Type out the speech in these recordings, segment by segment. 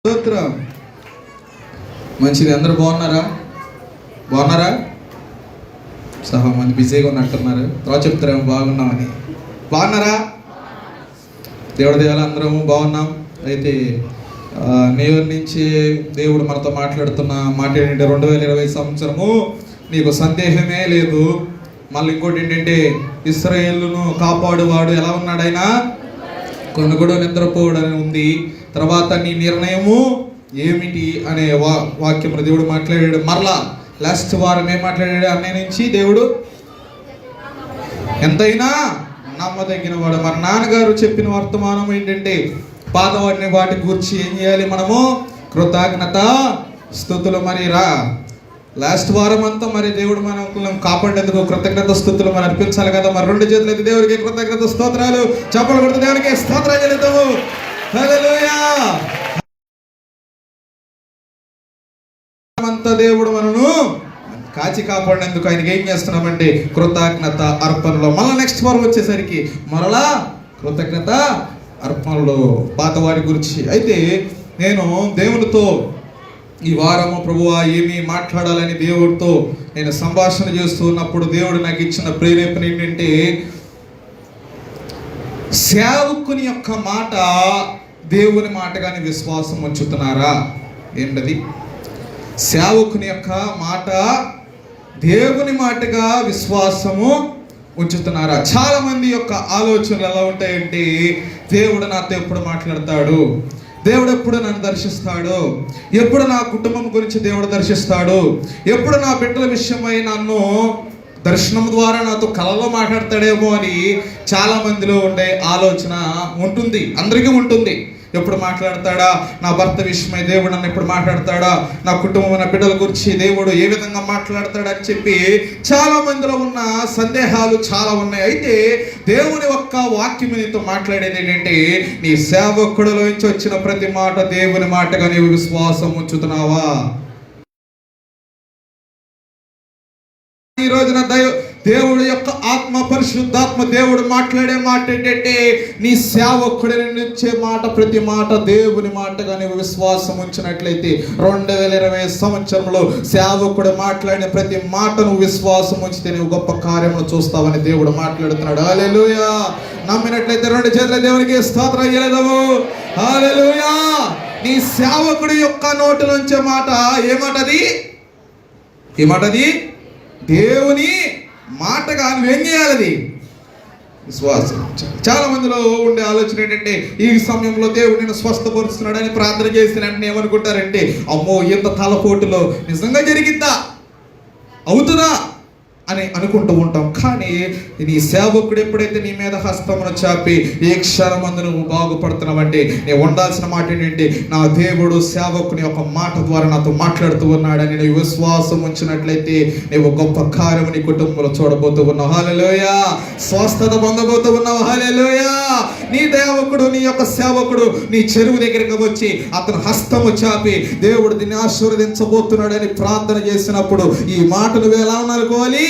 స్తోత్రం. మంచిది. అందరూ బాగున్నారా? సహా మంది బిజీగా ఉన్నట్టున్నారు. తర్వాత చెప్తారేమో బాగున్నామని. బాగున్నారా? దేవుడి దేవాల అందరము బాగున్నాం. అయితే నేవరి నుంచి దేవుడు మనతో మాట్లాడుతున్న మాట ఏంటంటే 2020 సంవత్సరము నీకు సందేహమే లేదు. మళ్ళీ ఇంకోటి ఏంటంటే ఇశ్రాయేలును కాపాడువాడు ఎలా ఉన్నాడు? ఆయన కొనుగోడు నిద్రపోవడం ఉంది. తర్వాత నీ నిర్ణయము ఏమిటి అనే వాక్యమును దేవుడు మాట్లాడాడు. మరలా లాస్ట్ వారం ఏం మాట్లాడాడు? అన్నయ్య నుంచి దేవుడు ఎంతైనా నమ్మదగిన వాడు. మరి నాన్నగారు చెప్పిన వర్తమానం ఏంటంటే పాతవాటిని వాటి గురించి ఏం చేయాలి? మనము కృతజ్ఞత స్తుతులు. మరి లాస్ట్ వారం అంతా మరి దేవుడు మనం కాపాడేందుకు కృతజ్ఞత స్తుతులు మనం అర్పించాలి కదా. మరి 2 చేతులు అయితే దేవుడికి కృతజ్ఞత స్తోత్రాలు. చప్పలు కొడుతూ దేవునికి స్తోత్రాలు చెల్లిద్దాము. హల్లెలూయా. అంతా దేవుడు మనను కాచి కాపాడినందుకు ఆయనకి ఏం చేస్తున్నామంటే కృతజ్ఞత అర్పణలో. మళ్ళీ నెక్స్ట్ వారం వచ్చేసరికి మరలా కృతజ్ఞత అర్పణలో పాతవారి గురించి. అయితే నేను దేవునితో ఈ వారము ప్రభువా ఏమి మాట్లాడాలని దేవుడితో నేను సంభాషణ చేస్తూ ఉన్నప్పుడు దేవుడు నాకు ఇచ్చిన ప్రేరేపణ ఏంటంటే సేవకుని యొక్క మాట దేవుని మాటగాని విశ్వాసం ఉంచుతున్నారా? ఏంటది? సేవకుని యొక్క మాట దేవుని మాటగా విశ్వాసము ఉంచుతున్నారా? చాలా మంది యొక్క ఆలోచనలు ఎలా ఉంటాయంటే దేవుడు నాతో ఎప్పుడు మాట్లాడతాడు, దేవుడు ఎప్పుడు నన్ను దర్శిస్తాడు, ఎప్పుడు నా కుటుంబం గురించి దేవుడు దర్శిస్తాడు, ఎప్పుడు నా బిడ్డల విషయమై నన్ను దర్శనం ద్వారా నాతో కలలో మాట్లాడతాడేమో అని చాలా మందిలో ఉండే ఆలోచన ఉంటుంది. అందరికీ ఉంటుంది. ఎప్పుడు మాట్లాడతాడా? నా భర్త విషయమై దేవుడు నన్ను ఎప్పుడు మాట్లాడతాడా? నా కుటుంబం నా బిడ్డల గురించి దేవుడు ఏ విధంగా మాట్లాడతాడా అని చెప్పి చాలా మందిలో ఉన్న సందేహాలు చాలా ఉన్నాయి. అయితే దేవుని ఒక్క వాక్యం నీతో మాట్లాడేది ఏంటంటే నీ సేవకుడిలోంచి వచ్చిన ప్రతి మాట దేవుని మాటగా నీవు విశ్వాసం ఉంచుతున్నావా? ఈ రోజున దేవుడు యొక్క ఆత్మ పరిశుద్ధాత్మ దేవుడు మాట్లాడే మాట ఏంటంటే నీ సేవకుడి నుంచే మాట ప్రతి మాట దేవుని మాటగా నీవు విశ్వాసం ఉంచినట్లయితే 2020 సంవత్సరంలో సేవకుడు మాట్లాడిన ప్రతి మాట నువ్వు విశ్వాసం ఉంచితే నువ్వు గొప్ప కార్యములు చూస్తావని దేవుడు మాట్లాడుతున్నాడు. హల్లెలూయా. నమ్మినట్లయితే 2 చేతుల దేవునికి స్తోత్రం చెల్లిద్దాము. హల్లెలూయా. నీ సేవకుడి యొక్క నోటి నుంచే మాట ఏమాటది? దేవుని మాటగా నువ్వేం చేయాలి? విశ్వాసం. చాలా మందిలో ఉండే ఆలోచన ఏంటంటే ఈ సమయంలో దేవుడు నేను స్వస్థపరుస్తున్నాడని ప్రార్థన చేసిన వెంటనే ఏమనుకుంటారంటే అమ్మో ఇంత తలపోటులో నిజంగా జరిగిద్దా, అవుతుందా అని అనుకుంటూ ఉంటాం. కానీ నీ సేవకుడు ఎప్పుడైతే నీ మీద హస్తమును చాపి ఏ క్షణమందు నువ్వు బాగుపడుతున్నావంటే నేను ఉండాల్సిన మాట ఏంటంటే నా దేవుడు సేవకుని ఒక మాట ద్వారా నాతో మాట్లాడుతూ ఉన్నాడని నువ్వు విశ్వాసం ఉంచినట్లయితే నువ్వు గొప్ప కార్యము నీ కుటుంబంలో చూడబోతూ ఉన్నావు. హల్లెలూయా. స్వస్థత పొందబోతూ ఉన్నావు. హల్లెలూయా. నీ దేవుడు నీ యొక్క సేవకుడు నీ చెరువు దగ్గరికి వచ్చి అతను హస్తము చాపి దేవుడు దీన్ని ఆశీర్వదించబోతున్నాడని ప్రార్థన చేసినప్పుడు ఈ మాట నువ్వు ఎలా అనుకోవాలి?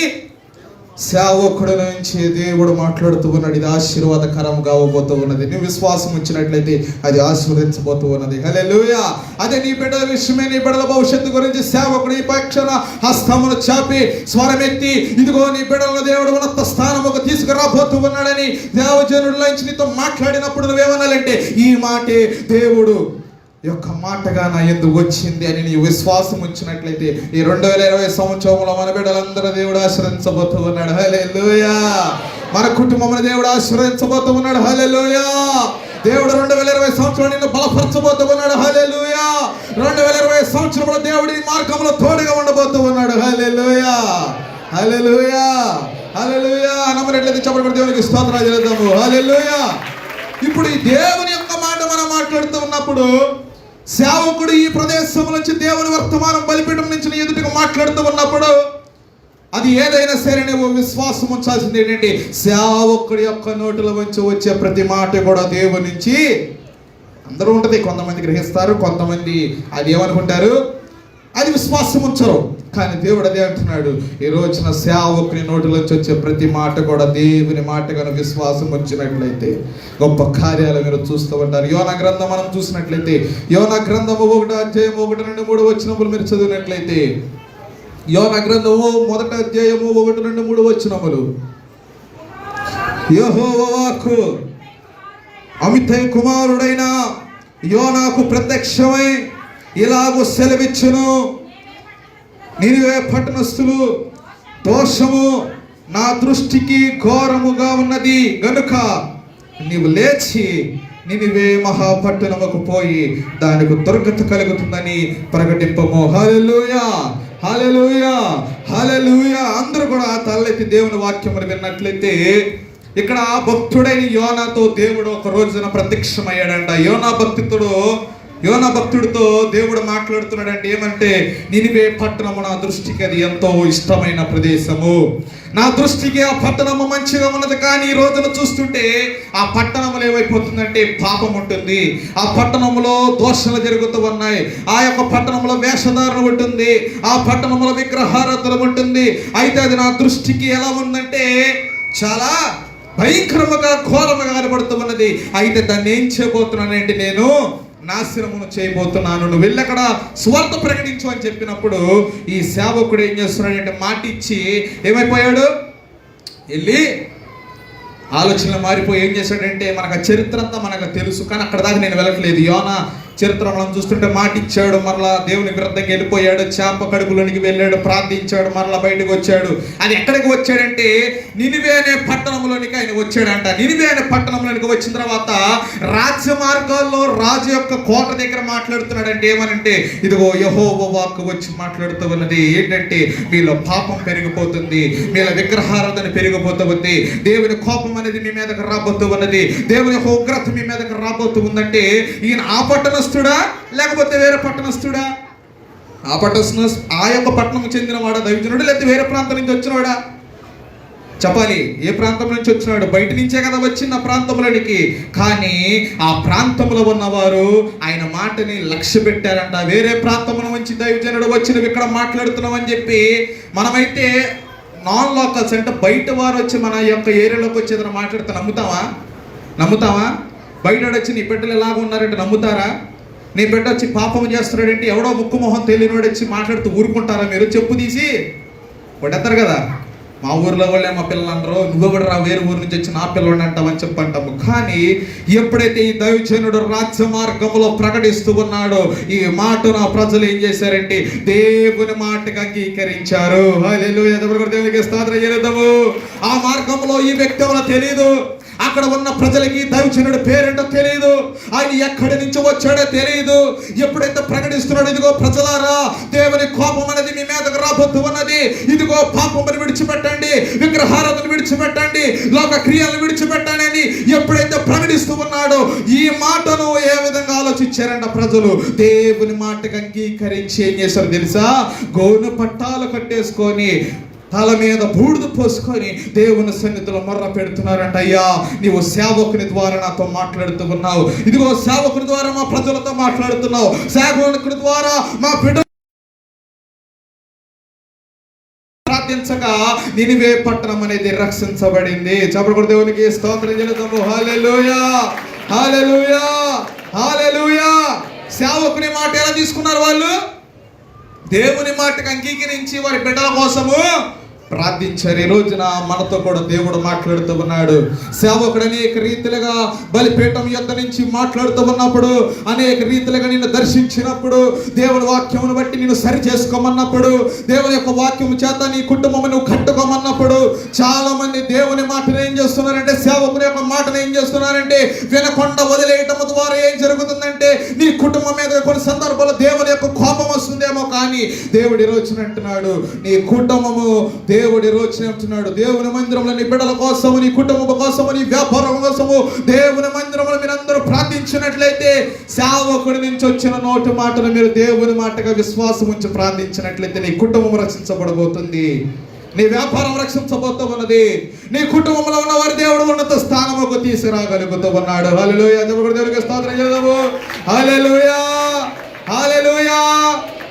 సేవకుడి నుంచి దేవుడు మాట్లాడుతూ ఉన్నాడు. ఇది ఆశీర్వాదకరంగా అవ్వబోతూ ఉన్నది. నువ్వు విశ్వాసం ఉంచినట్లయితే అది ఆశీర్వదించబోతూ ఉన్నది. హల్లెలూయా. అదే నీ బిడ్డల విషయమే నీ బిడ్డల భవిష్యత్తు గురించి సేవకుడు ఈ పక్షాన హస్తమును చాపి స్వరమెత్తి ఇదిగో నీ బిడ్డలను దేవుడు ఉన్నత స్థానముకు తీసుకురాబోతూ ఉన్నాడని దేవజనుల నుంచి నీతో మాట్లాడినప్పుడు నువ్వేమనాలంటే ఈ మాటే దేవుడు యొక్క మాటగా నా యందు వచ్చింది అని నీ విశ్వాసం ఉంచినట్లయితే ఈ 2020 సంవత్సరంలో మన బిడ్డలందరూ దేవుడు ఆశీర్వదించబోతూ ఉన్నాడు. హల్లెలూయా. మన కుటుంబమును దేవుడు ఆశీర్వదించబోతూ ఉన్నాడు. హల్లెలూయా. దేవుడు 2020 సంవత్సరంలో నిన్ను బలపరచబోతూ ఉన్నాడు. హల్లెలూయా. 2020 సంవత్సరంలో దేవుడి మార్గంలో తోడుగా ఉండబోతూ ఉన్నాడు. హల్లెలూయా. హల్లెలూయా. హల్లెలూయా. నమ్మనట్లయితే చెప్పబడి దేవునికి స్తోత్రాలు చెల్లిద్దాము. హల్లెలూయా. ఇప్పుడు ఈ దేవుని యొక్క మాట మనం మాట్లాడుతూ ఉన్నప్పుడు సేవకుడు ఈ ప్రదేశం నుంచి దేవుని వర్తమానం బలిపీఠం నుంచి ఎదుటిగా మాట్లాడుతూ ఉన్నప్పుడు అది ఏదైనా సరే నువ్వు విశ్వాసం ఉంచాల్సింది ఏంటంటే సేవకుడి యొక్క నోటిలో నుంచి వచ్చే ప్రతి మాట కూడా దేవుని నుంచి. అందరూ ఉంటుంది. కొంతమంది గ్రహిస్తారు, కొంతమంది అది ఏమనుకుంటారు, అది విశ్వాసం ఉంచరు. కానీ దేవుడు అదే అంటున్నాడు, ఈ రోజున సేవకుని నోటిలోంచి వచ్చే ప్రతి మాట కూడా దేవుని మాటగాను విశ్వాసం వచ్చినట్లయితే గొప్ప కార్యాలు మీరు చూస్తూ ఉంటారు. యోనా గ్రంథం మనం చూసినట్లయితే, యోనా గ్రంథము 1వ అధ్యాయము 1-3 వచనములు మీరు చదివినట్లయితే, యోనా గ్రంథము 1వ అధ్యాయము 1-3 వచనములు, యెహోవా వాక్కు అమితై కుమారుడైన యోనాకు ప్రత్యక్షమై ఇలాగూ సెలవిచ్చును, నినివే పట్టణస్థులు దోషము నా దృష్టికి ఘోరముగా ఉన్నది గనుక నీవు లేచి నినివే మహాపట్టణముకు పోయి దానికి దుర్గతి కలుగుతుందని ప్రకటింపము. హల్లెలూయా, హల్లెలూయా, హల్లెలూయా. అందరూ కూడా తలెత్తి దేవుని వాక్యమును విన్నట్లయితే, ఇక్కడ భక్తుడైన యోనాతో దేవుడు ఒక రోజున ప్రత్యక్షమయ్యాడంట. యోనా భక్తుడితో దేవుడు మాట్లాడుతున్నాడంటే ఏమంటే, నినివే పట్టణము నా దృష్టికి అది ఎంతో ఇష్టమైన ప్రదేశము, నా దృష్టికి ఆ పట్టణము మంచిగా ఉన్నది. కానీ ఈ రోజున చూస్తుంటే ఆ పట్టణములు ఏమైపోతుందంటే పాపం ఉంటుంది, ఆ పట్టణంలో దోషాలు జరుగుతూ ఉన్నాయి, ఆ యొక్క పట్టణంలో వేషధారణ ఉంటుంది, ఆ పట్టణంలో విగ్రహారాధన ఉంటుంది. అయితే అది నా దృష్టికి ఎలా ఉందంటే చాలా భయంకరముగా ఘోరముగా కనబడుతూ ఉన్నది. అయితే దాన్ని ఏం చేయబోతున్నానంటే, నేను నాశనమును చేయబోతున్నాను, నువ్వు వెళ్ళి అక్కడ స్వార్థ ప్రకటించు అని చెప్పినప్పుడు ఈ సేవకుడు ఏం చేస్తున్నాడంటే మాట ఇచ్చి ఏమైపోయాడు, వెళ్ళి ఆలోచనలు మారిపోయి ఏం చేశాడంటే, మనకు ఆ చరిత్ర అంతా మనకు తెలుసు, కానీ అక్కడ దాకా నేను వెళ్ళట్లేదు. యోనా చరిత్ర మనం చూస్తుంటే మాట ఇచ్చాడు, మరలా దేవుని విరుద్ధంగా వెళ్ళిపోయాడు, చేప కడుపులోనికి వెళ్ళాడు, ప్రార్థించాడు, మరలా బయటకు వచ్చాడు. అది ఎక్కడికి వచ్చాడంటే నినివే అనే పట్టణంలోనికి ఆయన వచ్చాడంట. నినివే అనే పట్టణంలోనికి వచ్చిన తర్వాత రాజ్య మార్గాల్లో రాజు యొక్క కోట దగ్గర మాట్లాడుతున్నాడంటే ఏమనంటే, ఇదిగో యెహోవా వాక్కు వచ్చి మాట్లాడుతూ ఉన్నది ఏంటంటే, మీలో పాపం పెరిగిపోతుంది, మీలో విగ్రహారాధన పెరిగిపోతూ ఉంది, దేవుని కోపం అనేది మీ మీదకి రాబోతూ ఉన్నది, దేవుని యొక్క ఉగ్రత మీ మీదకి రాబోతూ ఉందంటే, ఈయన ఆ పట్టణస్థుడా లేకపోతే వేరే పట్టణస్థుడా? ఆ యొక్క పట్టణం చెందినవాడా దైవజనుడు, లేకపోతే వేరే ప్రాంతం నుంచి వచ్చినవాడా? చెప్పాలి, ఏ ప్రాంతం నుంచి వచ్చినాడు? బయట నుంచే కదా వచ్చింది ఆ ప్రాంతంలోనికి. కానీ ఆ ప్రాంతంలో ఉన్నవారు ఆయన మాటని లక్ష్య పెట్టారంట. వేరే ప్రాంతం నుంచి దైవజనుడు వచ్చినవి ఇక్కడ మాట్లాడుతున్నామని చెప్పి, మనమైతే నాన్ లోకల్స్ అంటే బయట వారు వచ్చి మన యొక్క ఏరియాలోకి వచ్చి ఏదైనా మాట్లాడితే నమ్ముతావా? బయట వచ్చి నీ బిడ్డలు ఎలాగ ఉన్నారంటే నమ్ముతారా? నీ బిడ్డ వచ్చి పాపం చేస్తున్నాడంటే ఎవడో ముక్కు మొహం తెలియనివాడు వచ్చి మాట్లాడుతూ ఊరుకుంటారా? మీరు చెప్పు తీసి కొట్టేస్తారు కదా. మా ఊర్లో వాళ్ళే మా పిల్లలు అంటారు, నువ్వు కూడా రా వేరే ఊరు నుంచి వచ్చి నా పిల్లలు అంటామని చెప్పంటాము. కానీ ఎప్పుడైతే ఈ దైవజనుడు రాజ్య మార్గంలో ప్రకటిస్తూ ఉన్నాడో ఈ మాటను ఆ ప్రజలు ఏం చేశారంటే దేవుని మాటకు అంగీకరించారు. హల్లెలూయా, దేవునికి స్తోత్రం చేద్దాము. ఆ మార్గంలో ఈ వ్యక్తి ఎవరో తెలియదు, అక్కడ ఉన్న ప్రజలకి దైవజనుడు పేరేంటో తెలియదు, ఆయన ఎక్కడి నుంచి వచ్చాడో తెలియదు. ఎప్పుడైతే ప్రకటిస్తున్నాడు, ఇదిగో ప్రజలారా దేవుని కోపం అనేది మీ మీదకు రాబోతూ ఉన్నది, ఇదిగో పాపమును విడిచిపెట్టండి, విగ్రహారాధన విడిచిపెట్టండి, లోక క్రియలను విడిచిపెట్టండి అని ఎప్పుడైతే ప్రకటిస్తూ ఉన్నాడో ఈ మాటను ఏ విధంగా ఆలోచించారంట ప్రజలు? దేవుని మాటకు అంగీకరించి ఏం చేశారు తెలుసా? గోను పట్టాలు కట్టేసుకొని తల మీద బూడిద పోసుకొని దేవుని సన్నిధిలో మొర్ర పెడుతున్నారంట. అయ్యా, నీవు సేవకుని ద్వారా నాతో మాట్లాడుతూ ఉన్నావు, ఇదిగో సేవకుని ద్వారా మా ప్రజలతో మాట్లాడుతున్నావు, సేవకుని ద్వారా మా బిడ్డ ప్రార్థించగా నినివే పట్టణం అనేది రక్షించబడింది. చెప్పకూడదు, దేవునికి స్తోత్రం చేద్దాము. హల్లెలూయా, హల్లెలూయా, హల్లెలూయా. సేవకుని మాట ఎలా తీసుకున్నారు వాళ్ళు? దేవుని మాటకు అంగీకరించి వారి బిడ్డల కోసము ప్రార్థించారు. ఈ రోజున మనతో కూడా దేవుడు మాట్లాడుతూ ఉన్నాడు. సేవకుడు అనేక రీతిలుగా బలిపీఠం యొద్ద నుంచి మాట్లాడుతూ ఉన్నప్పుడు, అనేక రీతిలుగా నిన్ను దర్శించినప్పుడు, దేవుని వాక్యమును బట్టి నిన్ను సరి చేసుకోమన్నప్పుడు, దేవుని యొక్క వాక్యము చేత నీ కుటుంబం నువ్వు కట్టుకోమన్నప్పుడు, చాలా మంది దేవుని మాటను ఏం చేస్తున్నారంటే, సేవకుని యొక్క మాటను ఏం చేస్తున్నారంటే వినకుండా వదిలేయటం ద్వారా ఏం జరుగుతుందంటే నీ కుటుంబం మీద కొన్ని సందర్భాల్లో దేవుని యొక్క కోపం వస్తుందేమో. కానీ దేవుడు ఈ రోజున అంటున్నాడు, నీ కుటుంబము దేవుడు ఈ రోజున అంటున్నాడు, దేవుని మందిరంలో నీ బిడ్డల కోసము, నీ కుటుంబం కోసము, నీ వ్యాపారం కోసము దేవుని మందిరంలో మీరందరూ ప్రార్థించినట్లయితే, సేవకుడి నుంచి వచ్చిన నోటి మాటను మీరు దేవుని మాటగా విశ్వాసం ఉంచి ప్రార్థించినట్లయితే నీ కుటుంబం రక్షించబడబోతుంది, నీ వ్యాపారం రక్షించబోతూ ఉన్నది, నీ కుటుంబంలో ఉన్న వారి దేవుడు ఉన్నత స్థానముకు తీసుకురాగలుగుతూ ఉన్నాడు. హల్లెలూయా, దేవునికి స్తోత్రం చేద్దాము. హల్లెలూయా, హల్లెలూయా.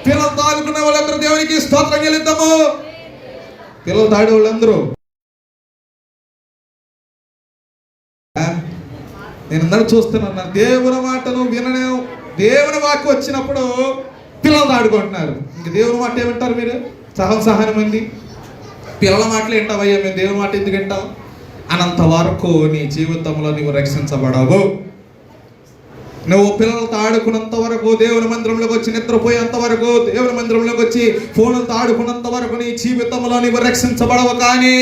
పిల్లలు తాగుకున్న వాళ్ళందరూ దేవునికి స్తోత్రం చెల్లిద్దాము. పిల్లలు తాడే వాళ్ళందరూ నేను అందరూ చూస్తున్నాను, దేవుని మాటను విననే, దేవుని వాక్కు వచ్చినప్పుడు పిల్లలు ఆడుకుంటున్నారు. ఇంక దేవుని మాట ఏమంటారు మీరు? సహనం మంది పిల్లల మాటలు ఏంటావయ్యా, మేము దేవుని మాట ఎందుకు వింటాం అనంత వరకు నీ జీవితంలో నువ్వు రక్షించబడవు. నువ్వు పిల్లలతో ఆడుకున్నంత వరకు, దేవుని మందిరంలోకి వచ్చి నిద్రపోయేంత వరకు, దేవుని మందిరంలోకి వచ్చి ఫోన్లతో ఆడుకున్నంత వరకు నీ జీవితంలో నువ్వు రక్షించబడవు. కానీ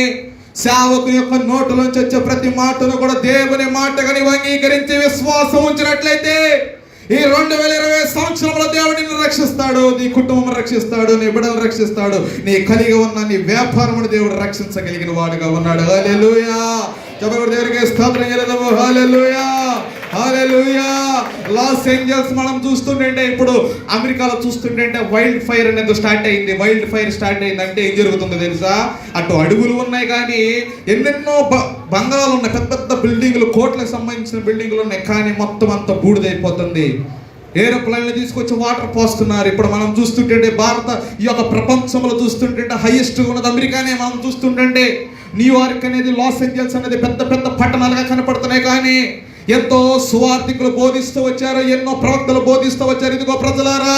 సేవకుని యొక్క నోటులోంచి వచ్చే ప్రతి మాటను కూడా దేవుని మాటగా నీవు అంగీకరించి విశ్వాసం ఉంచినట్లయితే ఈ 2020 సంవత్సరంలో దేవుడు నిన్ను రక్షిస్తాడు, నీ కుటుంబం రక్షిస్తాడు, నీ బిడ్డలు రక్షిస్తాడు, నీ కలిగి ఉన్న నీ వ్యాపారమును దేవుడు రక్షించగలిగిన వాడుగా ఉన్నాడు. హల్లెలూయా. చెప్పండి దేవునికి స్తోత్రం చెల్లిద్దాము. హల్లెలూయా, హల్లెలూయా. లాస్ ఏంజల్స్ మనం చూస్తుంటే, ఇప్పుడు అమెరికాలో చూస్తుంటే వైల్డ్ ఫైర్ అనేది స్టార్ట్ అయింది. వైల్డ్ ఫైర్ స్టార్ట్ అయిందంటే ఏం జరుగుతుందో తెలుసా? అటు అడుగులు ఉన్నాయి కానీ ఎన్నెన్నో బంగాళాలు ఉన్నాయి, పెద్ద పెద్ద బిల్డింగులు, కోట్లకు సంబంధించిన బిల్డింగులు ఉన్నాయి, కానీ మొత్తం అంతా బూడిదైపోతుంది. ఏరోప్లేన్లు తీసుకొచ్చి వాటర్ పోస్తున్నారు. ఇప్పుడు మనం చూస్తుంటే భారత ఈ యొక్క ప్రపంచంలో చూస్తుంటే హైయెస్ట్ ఉన్నది అమెరికానే. మనం చూస్తుంటే న్యూయార్క్ అనేది, లాస్ ఏంజల్స్ అనేది పెద్ద పెద్ద పట్టణాలుగా కనపడుతున్నాయి. కానీ ఎంతో సువార్థికులు బోధిస్తూ వచ్చారు, ఎన్నో ప్రవక్తలు బోధిస్తూ వచ్చారు. ఇదిగో ప్రజలారా,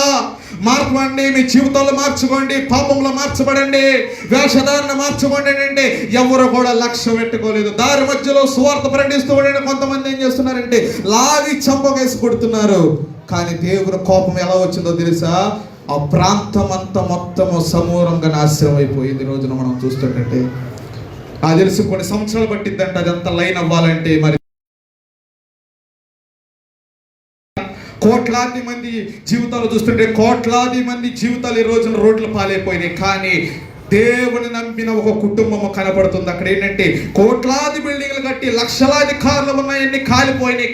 మార్చండి, మీ జీవితాలు మార్చుకోండి, పాపంలో మార్చబడండి, వేషధారణ మార్చుకోండి అంటే ఎవరు కూడా లక్ష్యం పెట్టుకోలేదు. దారి మధ్యలో సువార్త ప్రకటిస్తూ ఉండే కొంతమంది ఏం చేస్తున్నారంటే లాగి చంపకేసి కొడుతున్నారు. కానీ దేవుని కోపం ఎలా వచ్చిందో తెలుసా? ఆ ప్రాంతం అంతా మొత్తము సమూలంగా నాశనం అయిపోయింది. ఈ రోజున మనం చూస్తుంటే అది తెలిసి కొన్ని సంవత్సరాలు పట్టిద్దంట అదంతా లైన్ అవ్వాలంటే. మరి కోట్లాది మంది జీవితాలు చూస్తుంటే కోట్లాది మంది జీవితాలు ఈ రోజున రోడ్లు పాలైపోయినాయి. కానీ దేవుని నమ్మిన ఒక కుటుంబము కనపడుతుంది. అక్కడ ఏంటంటే కోట్లాది బిల్డింగ్లు కట్టి లక్షలాది కార్లు ఉన్నాయన్నీ కాలిపోయినాయి.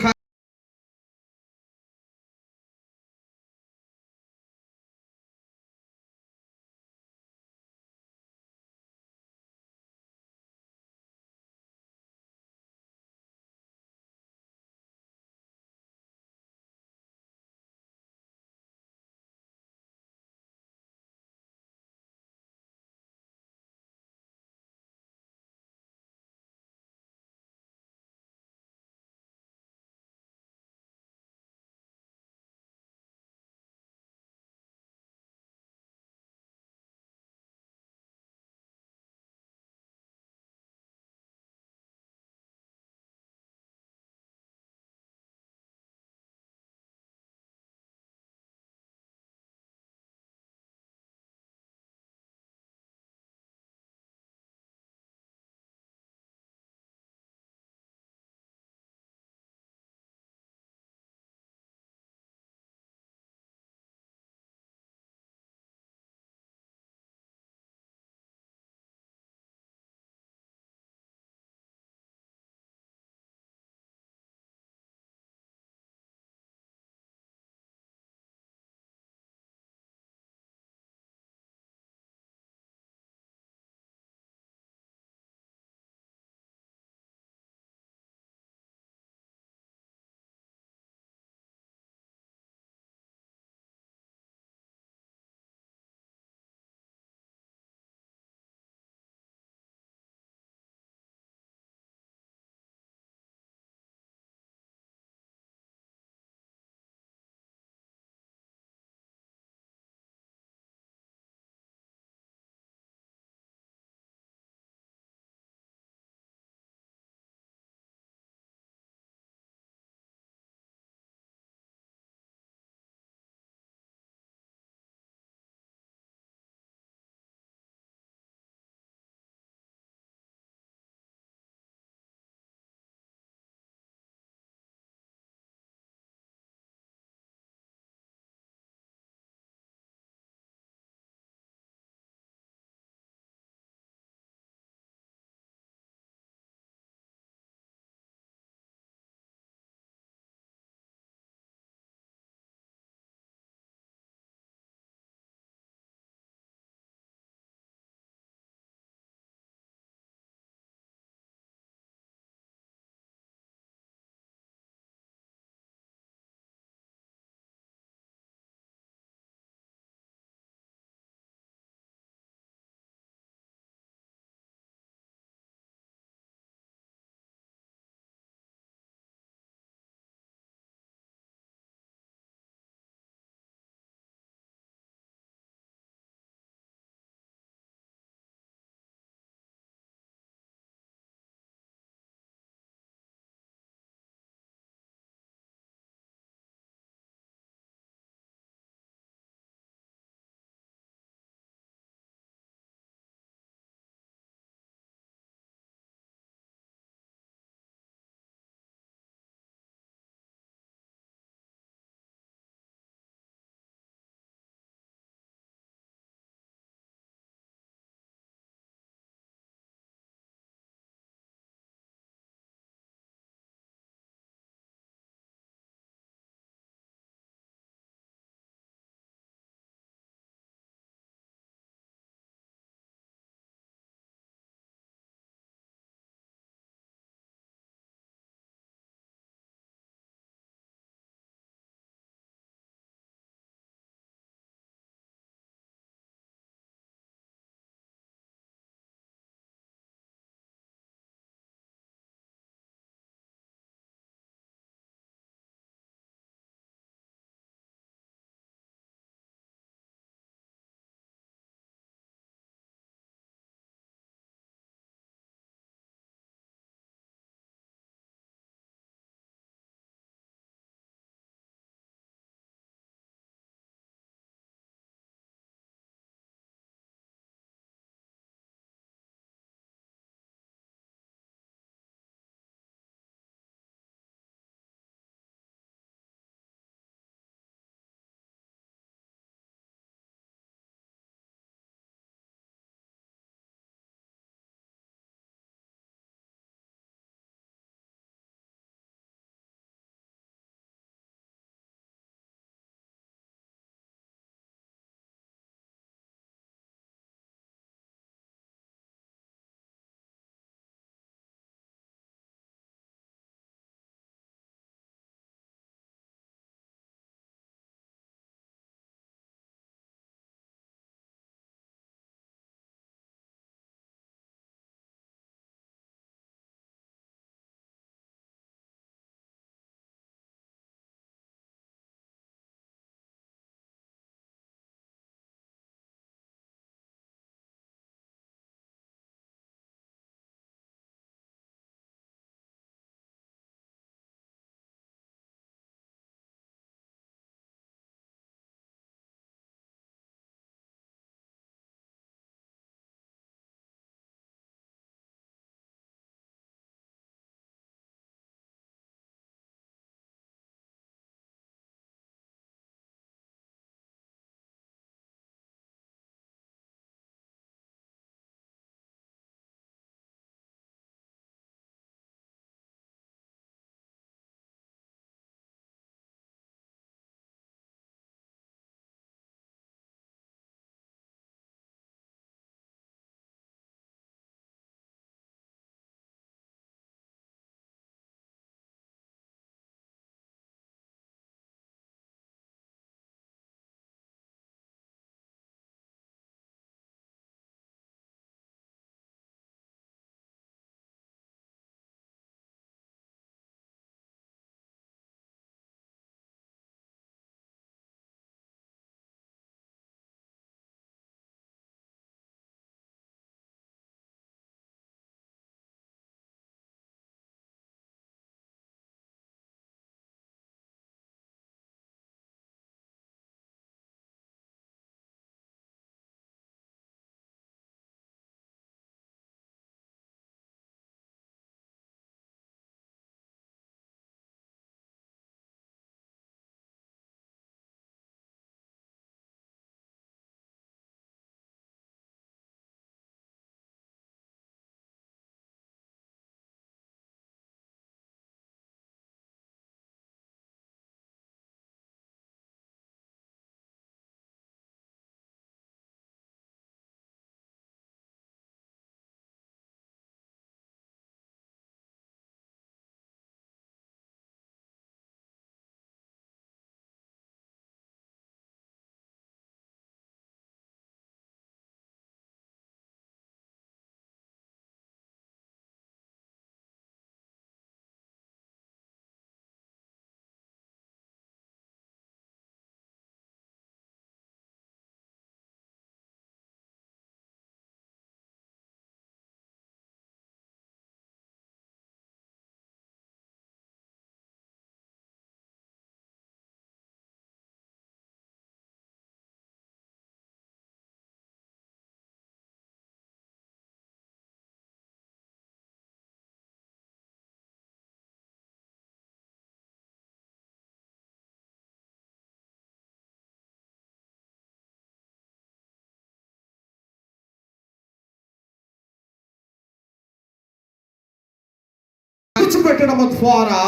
తుడిచిపెట్టడం ద్వారా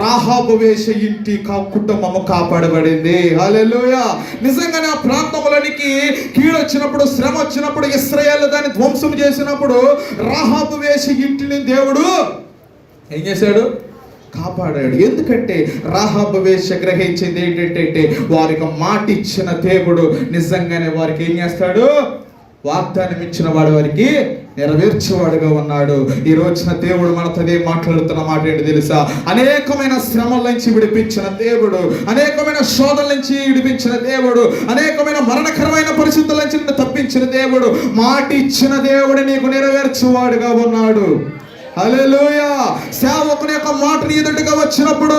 రాహాబు వేష ఇంటి కుటుంబము కాపాడబడింది. హల్లెలూయా. నిజంగానే ఆ ప్రాంతంలోనికి కీడు వచ్చినప్పుడు, శ్రమ వచ్చినప్పుడు, ఇశ్రాయేలు దాన్ని ధ్వంసం చేసినప్పుడు రాహాబు వేష ఇంటిని దేవుడు ఏం చేశాడు? కాపాడాడు. ఎందుకంటే రాహాబు వేష గ్రహించింది ఏంటంటే వారికి మాట ఇచ్చిన దేవుడు నిజంగానే వారికి ఏం చేస్తాడు? వాగ్దానం ఇచ్చిన వాడు వారికి నెరవేర్చేవాడుగా ఉన్నాడు. ఈ రోజున దేవుడు మనతో మాట్లాడుతున్న మాట ఏంటి తెలుసా? అనేకమైన శ్రమల నుంచి విడిపించిన దేవుడు, అనేకమైన శోధనల నుంచి విడిపించిన దేవుడు, అనేకమైన మరణకరమైన పరిస్థితుల నుంచి తప్పించిన దేవుడు, మాట ఇచ్చిన దేవుడు నీకు నెరవేర్చేవాడుగా ఉన్నాడు. హల్లెలూయా. సేవకుని యొక్క మాటని ఎదుటిగా వచ్చినప్పుడు,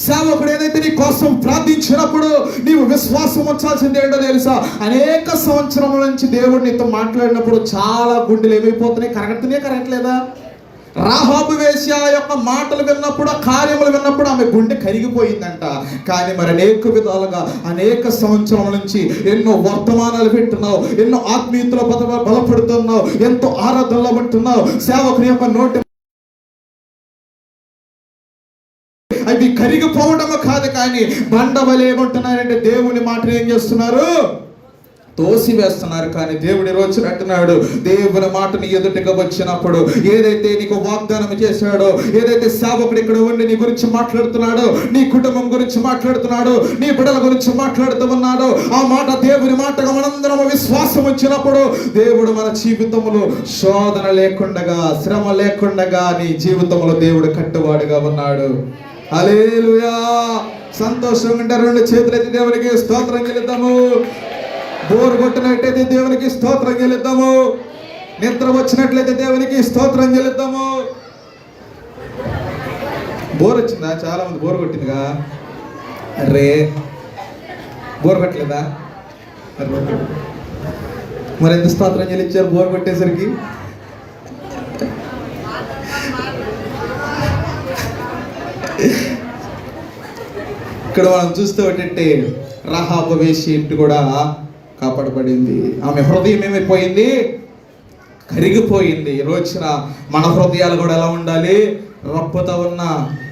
సేవకుడు ఏదైతే నీ కోసం ప్రార్థించినప్పుడు నీవు విశ్వాసం ఉంచాల్సింది ఏంటో తెలుసా? అనేక సంవత్సరముల నుంచి దేవుడు నీతో మాట్లాడినప్పుడు చాలా గుండెలు ఏమైపోతున్నాయి? కరగట్లేదా? రాహాబు వేశ్య యొక్క మాటలు విన్నప్పుడు, ఆ కార్యములు విన్నప్పుడు ఆమె గుండె కరిగిపోయిందంట. కానీ మరి అనేక విధాలుగా అనేక సంవత్సరాల నుంచి ఎన్నో వర్తమానాలు వింటున్నావు, ఎన్నో ఆత్మీయతలో బలపడుతున్నావు, ఎంతో ఆరాధనలో ఉంటున్నావు. సేవకుని యొక్క నోటి అవి కరిగిపోవడము కాదు, కానీ బండవలు ఏమంటున్నారంటే దేవుని మాటలు ఏం చేస్తున్నారు? తోసి వేస్తున్నారు. కానీ దేవుడి రోజు అంటున్నాడు, దేవుని మాటని ఎదుటిగా వచ్చినప్పుడు ఏదైతే నీకు వాగ్దానం చేశాడో, ఏదైతే సేవకుడు ఇక్కడ ఉండి నీ గురించి మాట్లాడుతున్నాడో, నీ కుటుంబం గురించి మాట్లాడుతున్నాడో, నీ బిడ్డల గురించి మాట్లాడుతూ ఉన్నాడో, ఆ మాట దేవుని మాటగా మనందరం విశ్వాసం వచ్చినప్పుడు దేవుడు మన జీవితంలో శోధన లేకుండగా, శ్రమ లేకుండగా నీ జీవితంలో దేవుడు కట్టువాడుగా ఉన్నాడు. హల్లెలూయా. సంతోషంగా ఉంటే రెండు చేతులైతే దేవునికి స్తోత్రం చెల్లిద్దాము. బోరు కొట్టినట్లయితే దేవునికి స్తోత్రం చెల్లిద్దాము. నిద్ర వచ్చినట్లయితే దేవునికి స్తోత్రం చెల్లిద్దాము. బోర్ వచ్చిందా? చాలా మంది బోర్ కొట్టిందిగా. అరే బోర్ కొట్టలేదా? మరి ఎంత స్తోత్రం చెల్లించారు బోర్ కొట్టేసరికి? ఇక్కడ మనం చూస్తూ ఏంటంటే రాహాబు వేషి ఇంటి కూడా కాపాడబడింది. ఆమె హృదయం ఏమైపోయింది? కరిగిపోయింది. ఈ రోజున మన హృదయాలు కూడా ఎలా ఉండాలి? రప్పుతో ఉన్న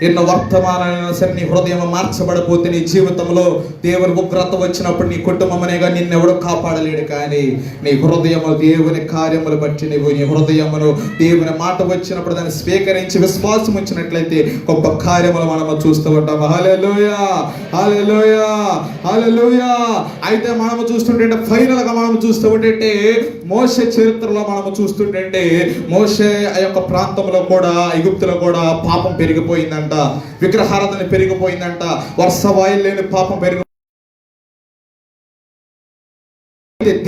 ఎన్నో వర్తమానాలైనా సరే నీ హృదయం మార్చబడిపోతే నీ జీవితంలో దేవుని ఉగ్రత వచ్చినప్పుడు నీ కుటుంబం అనేగా నిన్నెవడో కాపాడలేడు. కానీ నీ హృదయము దేవుని కార్యములు బట్టి నీవు నీ హృదయమును దేవుని మాట వచ్చినప్పుడు దాన్ని స్వీకరించి విశ్వాసం ఉంచినట్లయితే గొప్ప కార్యములు మనము చూస్తూ ఉంటాము. హల్లెలూయా, హల్లెలూయా, హల్లెలూయా. అయితే మనము చూస్తుంటే ఫైనల్ గా మనం చూస్తూ ఉంటే మోషే చరిత్రలో మనము చూస్తుంటే మోషే ఆ యొక్క ప్రాంతంలో కూడా, ఐగుప్తులో కూడా పాపం పెరిగిపోయిందంట, విగ్రహారాధన పెరిగిపోయిందంట, వర్ష వాయులు లేని పాపం పెరిగి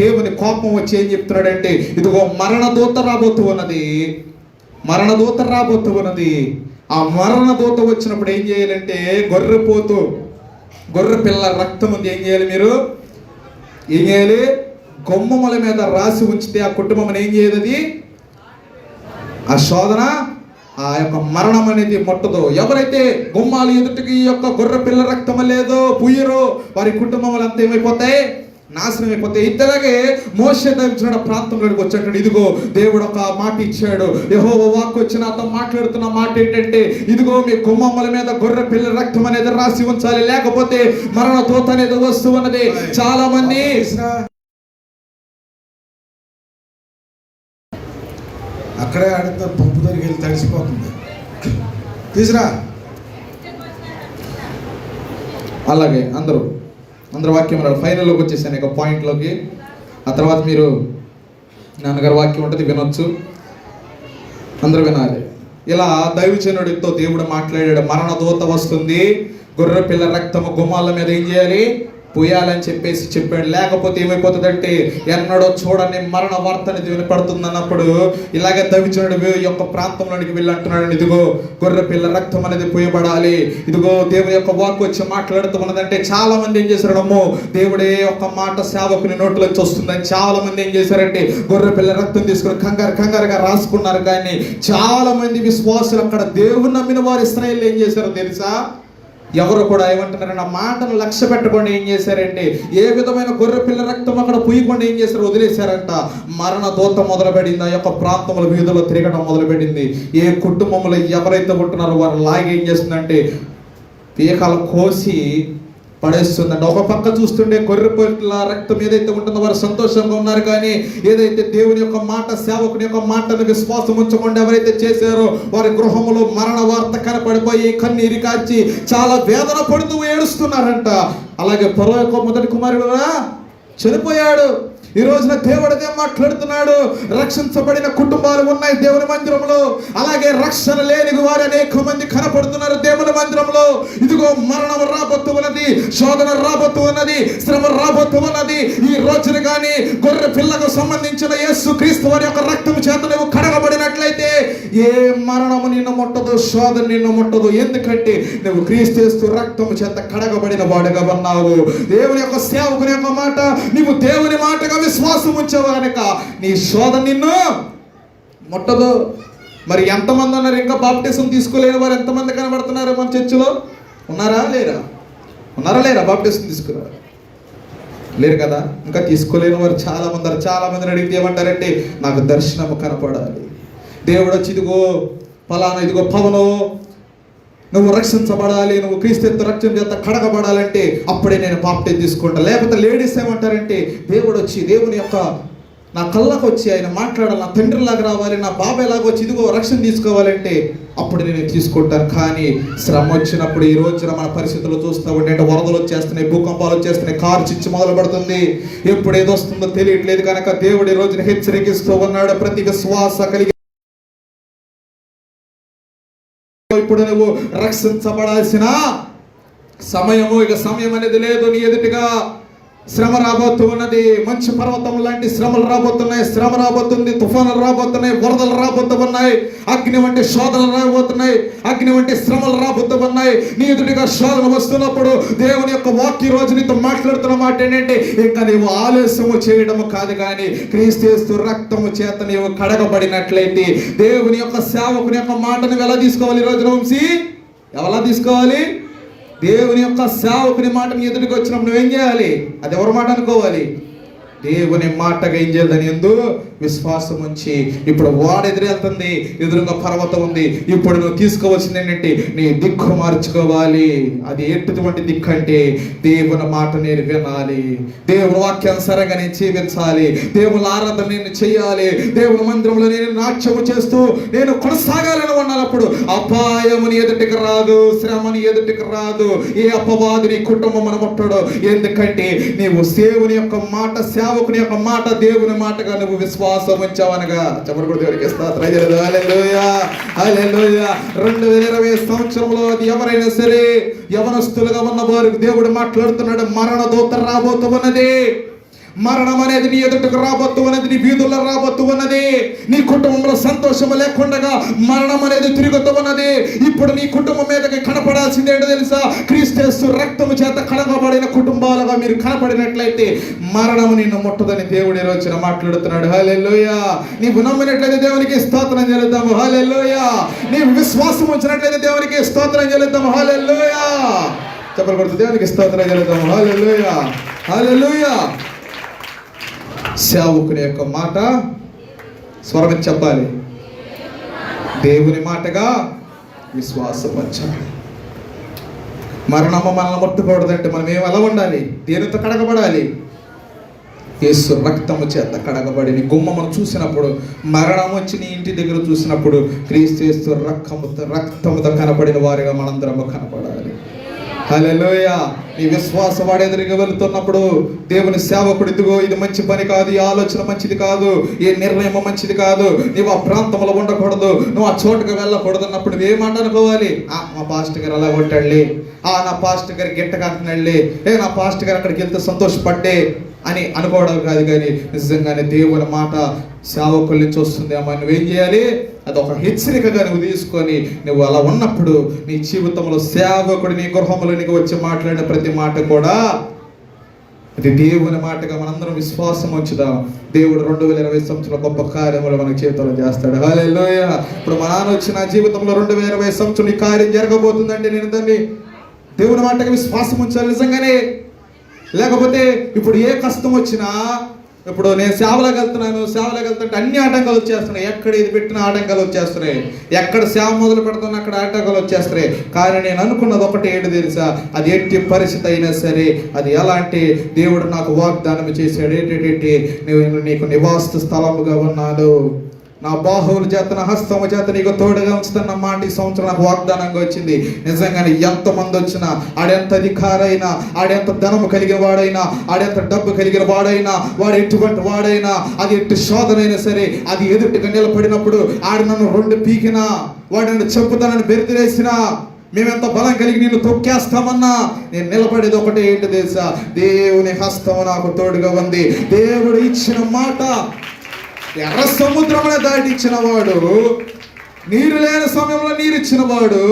దేవుని కోపం వచ్చి ఏం చెప్తున్నాడంటే ఇదిగో మరణదూత రాబోతూ ఉన్నది, మరణదూత రాబోతూ ఉన్నది. ఆ మరణదూత వచ్చినప్పుడు ఏం చేయాలంటే గొర్రె పిల్ల రక్తం ఉంది, ఏం చేయాలి? మీరు ఏం చేయాలి? గుమ్మముల మీద రాసి ఉంచితే ఆ కుటుంబం ఏం చేయదు, అది ఆ శోధన, ఆ యొక్క మరణం అనేది ముట్టదు. ఎవరైతే గుమ్మాలు ఎదుటికి ఈ యొక్క గొర్రె పిల్ల రక్తం లేదో పుయ్యరో వారి కుటుంబములు అంతా ఏమైపోతాయి? నాశనం అయిపోతాయి. ఇద్దరాగే మోషే దైవజనుడు ప్రాంతంలోకి వచ్చాడు. ఇదిగో దేవుడు ఒక మాట ఇచ్చాడు, యెహోవా వాక్కు వచ్చి నాతో మాట్లాడుతున్న మాట ఏంటంటే ఇదిగో మీ గుమ్మముల మీద గొర్రె పిల్ల రక్తం అనేది రాసి ఉంచాలి, లేకపోతే మరణ దూత అనేది వస్తూ ఉన్నది. చాలా మంది అక్కడే ఆడితే పంపు దగ్గరికి వెళ్ళి తడిసిపోతుంది, తీసురా. అలాగే అందరూ వాక్యం ఫైనల్లోకి వచ్చేసాను ఇక పాయింట్లోకి. ఆ తర్వాత మీరు నాన్నగారు వాక్యం ఉంటుంది వినొచ్చు, అందరూ వినాలి. ఇలా దైవజనుడితో దేవుడు మాట్లాడాడు, మరణ దూత వస్తుంది, గొర్రె పిల్ల రక్తము గుమ్మాల మీద ఏం చేయాలి? పోయాలని చెప్పేసి చెప్పాడు. లేకపోతే ఏమైపోతుందంటే ఎన్నడో చూడని మరణ వార్త అనేది వినపడుతుంది అన్నప్పుడు ఇలాగే దైవజనుడు యొక్క ప్రాంతంలోనికి వెళ్ళి అంటున్నాడు, ఇదిగో గొర్రె పిల్ల రక్తం అనేది పోయబడాలి, ఇదిగో దేవుని యొక్క వాక్కు వచ్చి మాట్లాడుతూ ఉన్నదంటే చాలా మంది ఏం చేశారమ్మో దేవుడే ఒక మాట సేవకుని నోట్లోకి వస్తుందని చాలా మంది ఏం చేశారంటే గొర్రె పిల్ల రక్తం తీసుకుని కంగారుగా రాసుకున్నారు. కానీ చాలా మంది విశ్వాసులు అక్కడ దేవుని నమ్మిన వారు ఇశ్రాయేలు ఏం చేశారో తెలుసా? ఎవరు కూడా ఏమంటున్నారంటే ఆ మాటను లక్ష్య పెట్టకుండా ఏం చేశారంటే ఏ విధమైన గొర్రె పిల్ల రక్తం అక్కడ పూయకుండా ఏం చేశారు, వదిలేశారంట. మరణ దూత మొదలుపెట్టింది, ఆ యొక్క ప్రాంతంలో వీధుల్లో తిరగడం మొదలుపెట్టింది. ఏ కుటుంబంలో ఎవరైతే ఉంటున్నారో వారు లాగి ఏం చేస్తుందంటే పీకాలు కోసి పడేస్తుందంట. ఒక పక్క చూస్తుంటే గొర్రె పిల్ల రక్తం ఏదైతే ఉంటుందో వారు సంతోషంగా ఉన్నారు, కానీ ఏదైతే దేవుని యొక్క మాట, సేవకుని యొక్క మాటను విశ్వాసం ఉంచకుండా ఎవరైతే చేశారో వారి గృహంలో మరణ వార్త కనపడిపోయి కన్నీరు కాచి చాలా వేదన పడుతూ ఏడుస్తున్నారంట. అలాగే ఫరో యొక్క మొదటి కుమారుడు చనిపోయాడు. ఈ రోజున దేవుడు అదే మాట్లాడుతున్నాడు. రక్షించబడిన కుటుంబాలు ఉన్నాయి దేవుని మందిరంలో, అలాగే రక్షణ లేని వారు అనేక మంది కనపడుతున్నారు దేవుని మందిరంలో. ఇదిగో మరణం రాబోతు ఉన్నది, శోధన రాబోతు ఉన్నది, శ్రమ రాబోతు ఉన్నది. ఈ రోజున కానీ గొర్రె పిల్లకు సంబంధించిన యేసు క్రీస్తు వారి యొక్క రక్తం చేత నువ్వు కడగబడినట్లయితే ఏ మరణము నిన్ను ముట్టదు, శోధన నిన్ను ముట్టదు. ఎందుకంటే నువ్వు క్రీస్తు రక్తము చేత కడగబడిన వాడుగా ఉన్నావు. దేవుని యొక్క సేవకుని యొక్క మాట, నీవు దేవుని మాటగా విశ్వాసం ఉంచావు కనుక నీ శోధన నిన్ను ముట్టదు. మరి ఎంతమంది ఉన్నారు ఇంకా బాప్టిజం తీసుకోలేని వారు? ఎంతమంది కనబడుతున్నారు మన చర్చిలో? ఉన్నారా లేరా? ఉన్నారా లేరా? బాప్టిజం తీసుకున్నారు లేరు కదా. ఇంకా తీసుకోలేని వారు చాలా మంది ఉన్నారు. చాలా మందిని అడిగితే ఏమంటారంటే నాకు దర్శనము కనపడాలి, దేవుడు వచ్చి ఇదిగో ఫలానా, ఇదిగో పవను నువ్వు రక్షించబడాలి, నువ్వు క్రీస్తు రక్తం చేత కడగబడాలంటే అప్పుడే నేను బాప్టిజం తీసుకుంటా. లేకపోతే లేడీస్ ఏమంటారంటే దేవుడు వచ్చి దేవుని యొక్క నా కళ్ళకు వచ్చి ఆయన మాట్లాడాలి, నా తండ్రిలాగా రావాలి, నా బాబాయ్ లాగా వచ్చి ఇదిగో రక్షణ తీసుకోవాలంటే అప్పుడు నేను తీసుకుంటాను. కానీ శ్రమ వచ్చినప్పుడు ఈ రోజున మన పరిస్థితులు చూస్తూ ఉంటే వరదలు వచ్చేస్తున్నాయి, భూకంపాలు వచ్చేస్తున్నాయి, కారు చిచ్చు మొదలు పడుతుంది, ఎప్పుడు ఏదో వస్తుందో తెలియట్లేదు. కనుక దేవుడు ఈ రోజున హెచ్చరికిస్తూ ఉన్నాడు. ప్రతి విశ్వాస కలిగి ఇప్పుడు నువ్వు రక్షించబడాల్సిన సమయము, ఇక సమయం అనేది లేదు. నీ ఎదుటిగా శ్రమ రాబోతూ ఉన్నది. మంచు పర్వతం లాంటి శ్రమలు రాబోతున్నాయి, శ్రమ రాబోతుంది, తుఫానులు రాబోతున్నాయి, వరదలు రాబోతూ ఉన్నాయి, అగ్ని వంటి శోధనలు రాబోతున్నాయి, అగ్ని వంటి శ్రమలు రాబోతూ ఉన్నాయి. నీ ఎదుటిగా శోధన వస్తున్నప్పుడు దేవుని యొక్క వాక్య రోజు నీతో మాట్లాడుతున్న మాట ఏంటంటే ఇంకా నీవు ఆలస్యము చేయడము కాదు, కానీ క్రీస్తు రక్తము చేత నీవు కడగబడినట్లయితే దేవుని యొక్క సేవకుని యొక్క మాటను ఎలా తీసుకోవాలి? ఈ రోజున వంశీ ఎలా తీసుకోవాలి? దేవుని యొక్క సేవకుని మాటను ఎదుటికి వచ్చినప్పుడు నువ్వేం చేయాలి? అది ఎవరి మాట అనుకోవాలి? దేవుని మాటగా ఏం చేయాలని ఎందు విశ్వాసం ఉంచి. ఇప్పుడు వాడు ఎదురెళ్తుంది, ఎదురుగా పర్వతం ఉంది. ఇప్పుడు నువ్వు తీసుకోవాల్సింది ఏంటంటే నీ దిక్కు మార్చుకోవాలి. అది ఎటువంటి దిక్కు అంటే దేవుని మాట నేను వినాలి, దేవుని వాక్యానుసారంగా నేను జీవించాలి, దేవుని ఆరాధన నేను చేయాలి, దేవుని మందిరంలో నేను నాట్యము చేస్తూ నేను కొనసాగాలని ఉన్నప్పుడు అపాయముని ఎదుటికి రాదు, శ్రమని ఎదుటికి రాదు, ఏ అపవాది నీ కుటుంబం మన ముట్టడు. ఎందుకంటే నీవు దేవుని యొక్క మాట, సేవకుని యొక్క మాట, దేవుని మాటగా నువ్వు విశ్వాసం ఉంచావనగా. చెప్పకూడదు దేవునికి స్తోత్రం. హల్లెలూయా, హల్లెలూయా. 2020 సంవత్సరంలో అది ఎవరైనా సరే యవనస్తులుగా ఉన్న వారికి దేవుడు మాట్లాడుతున్నాడు. మరణ దూత రాబోతూ ఉన్నది. మరణం అనేది నీ ఎదుటకు రాబోతు ఉన్నది, నీ వీధుల్లో రాబోతు ఉన్నది. నీ కుటుంబంలో సంతోషం లేకుండా మరణం అనేది తిరుగుతూ ఉన్నది. ఇప్పుడు నీ కుటుంబం మీదకి కనపడాల్సింది ఏంటో తెలుసా? క్రీస్తు రక్తము చేత కడగబడిన కుటుంబాలుగా మీరు కనపడినట్లయితే మరణము నిన్ను ముట్టదని దేవుడు ఈ రోజున మాట్లాడుతున్నాడు. హల్లెలూయా. నీవు నమ్మినట్లయితే దేవునికి స్తోత్రం చెల్లిద్దాము. హల్లెలూయా. నీవు విశ్వాసం ఉంచినట్లయితే దేవునికి స్తోత్రం చెల్లిద్దాము. హల్లెలూయా. చెప్పకూడదు దేవునికి స్తోత్రం చెల్లిద్దాము. హల్లెలూయా, హల్లెలూయా. సేవకుని యొక్క మాట స్వరం చెప్పాలి, దేవుని మాటగా విశ్వాసం ఉంచాలి. మరణము మనల్ని ముట్టకూడదంటే మనం ఏం ఎలా ఉండాలి? దేనితో కడగబడాలి? యేసు రక్తము చేత కడగబడి నీ గుమ్మను చూసినప్పుడు, మరణం వచ్చి నీ ఇంటి దగ్గర చూసినప్పుడు క్రీస్తు రక్తముతో కనపడిన వారిగా మనందరము కనపడాలి. హల్లెలూయా. నీ విశ్వాసం వాడు ఎదురుగా వెళుతున్నప్పుడు దేవుని సేవకుడు ఇదిగో ఇది మంచి పని కాదు, ఈ ఆలోచన మంచిది కాదు, ఏ నిర్ణయం మంచిది కాదు, నువ్వు ఆ ప్రాంతంలో ఉండకూడదు, నువ్వు ఆ చోటుకు వెళ్ళకూడదు అన్నప్పుడు నువ్వేమంటనుకోవాలి? మా పాస్టర్ గారు అలా కొట్టాడులే, నా పాస్టర్ గారు గిట్టగా అంటున్నాడులే, నా పాస్టర్ గారు అక్కడికి వెళ్తే సంతోషపడ్డే అని అనుకోవడం కాదు, కానీ నిజంగానే దేవుని మాట సేవకుల నుంచి వస్తుంది అమ్మా. నువ్వేం చేయాలి? అది ఒక హెచ్చరికగా నువ్వు తీసుకొని నువ్వు అలా ఉన్నప్పుడు నీ జీవితంలో సేవకుడు నీ గృహంలో నీకు వచ్చి మాట్లాడిన ప్రతి మాట కూడా అది దేవుని మాటగా మనందరం విశ్వాసం ఉంచుదాం. దేవుడు 2020 సంవత్సరంలో గొప్ప కార్యములు మన జీవితంలో చేస్తాడు. హల్లెలూయా. ఇప్పుడు మా నాన్న వచ్చిన జీవితంలో 2020 సంవత్సరం ఈ కార్యం జరగబోతుందంటే నేను దాన్ని దేవుని మాటకి విశ్వాసం ఉంచాలి నిజంగానే. లేకపోతే ఇప్పుడు ఏ కష్టం వచ్చినా, ఇప్పుడు నేను సేవలోకి వెళ్తుంటే అన్ని ఆటంకాలు వచ్చేస్తున్నాయి. ఎక్కడ ఇది పెట్టిన ఆటంకాలు వచ్చేస్తున్నాయి, ఎక్కడ సేవ మొదలు పెడుతున్నా అక్కడ ఆటంకాలు వచ్చేస్తున్నాయి. కానీ నేను అనుకున్నది ఒకటి ఏంటి తెలుసా, అది ఎట్టి పరిస్థితి అయినా సరే, అది ఎలా అంటే దేవుడు నాకు వాగ్దానం చేశాడు, ఏంటంటే నేను నీకు నివాస స్థలముగా ఉన్నాను, నా బాహువుల చేత నా హస్తము చేత నీకు తోడుగా ఉంచుతున్న మాట ఈ సంవత్సరం నాకు వాగ్దానంగా వచ్చింది. నిజంగానే ఎంతమంది వచ్చినా, ఆడెంత అధికారైనా, ఆడెంత ధనము కలిగిన వాడైనా, ఆడెంత డబ్బు కలిగిన వాడైనా, వాడు ఎటువంటి వాడైనా, అది ఎట్టి శోధనైనా సరే, అది ఎదుటిగా నిలబడినప్పుడు ఆడు నన్ను రెండు పీకినా, వాడు నన్ను చెప్పుతానని బెదిరేసినా, మేమెంత బలం కలిగి నిన్ను తొక్కేస్తామన్నా, నేను నిలబడేది ఒకటే ఏంటి తెలుసా, దేవుని హస్తము నాకు తోడుగా ఉంది. దేవుడు ఇచ్చిన మాట ఎర్ర సముద్రమునే దాటిచ్చిన వాడు, నీరు లేని సమయంలో నీరు ఇచ్చిన వాడు,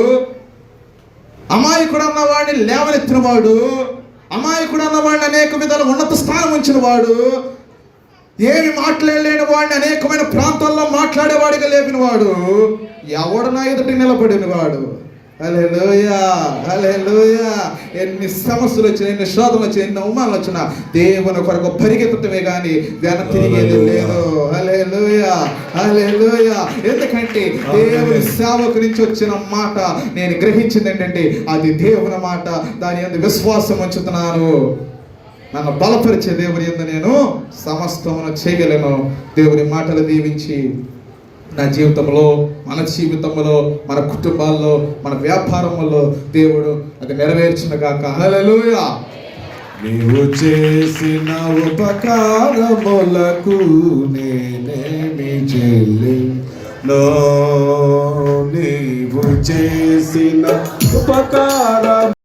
అమాయకుడు అన్న వాడిని లేవనెత్తిన వాడు, అమాయకుడు అన్న వాడిని అనేక విధాల ఉన్నత స్థానం ఉంచిన వాడు, ఏమి మాట్లాడలేని వాడిని అనేకమైన ప్రాంతాల్లో మాట్లాడేవాడిగా లేపిన వాడు, ఎవడు నా ఎదుటి నిలబడిన వాడు. హల్లెలూయా, హల్లెలూయా. ఎన్ని సమస్యలు వచ్చినా, ఎన్ని శోధనలు వచ్చినా, ఎన్ని అవమానాలు వచ్చినా దేవుని కొరకు పరిగెత్తటమే కానీ వెన తిరిగేది లేదు. హల్లెలూయా, హల్లెలూయా. ఎందుకంటే దేవుని సేవకు నుంచి వచ్చిన మాట నేను గ్రహించింది ఏంటంటే, అది దేవుని మాట, దాని యందు విశ్వాసం ఉంచుతున్నాను. నన్ను బలపరిచే దేవుని యందు నేను సమస్తమును చేయగలను. దేవుని మాటలు దీవించి నా జీవితంలో, మన జీవితంలో, మన కుటుంబాల్లో, మన వ్యాపారంలో దేవుడు అది నెరవేర్చిన గాక. హల్లెలూయా. నీవు చేసిన ఉపకారములకు నేనేమి చెల్లిందో, నీవు చేసిన ఉపకారం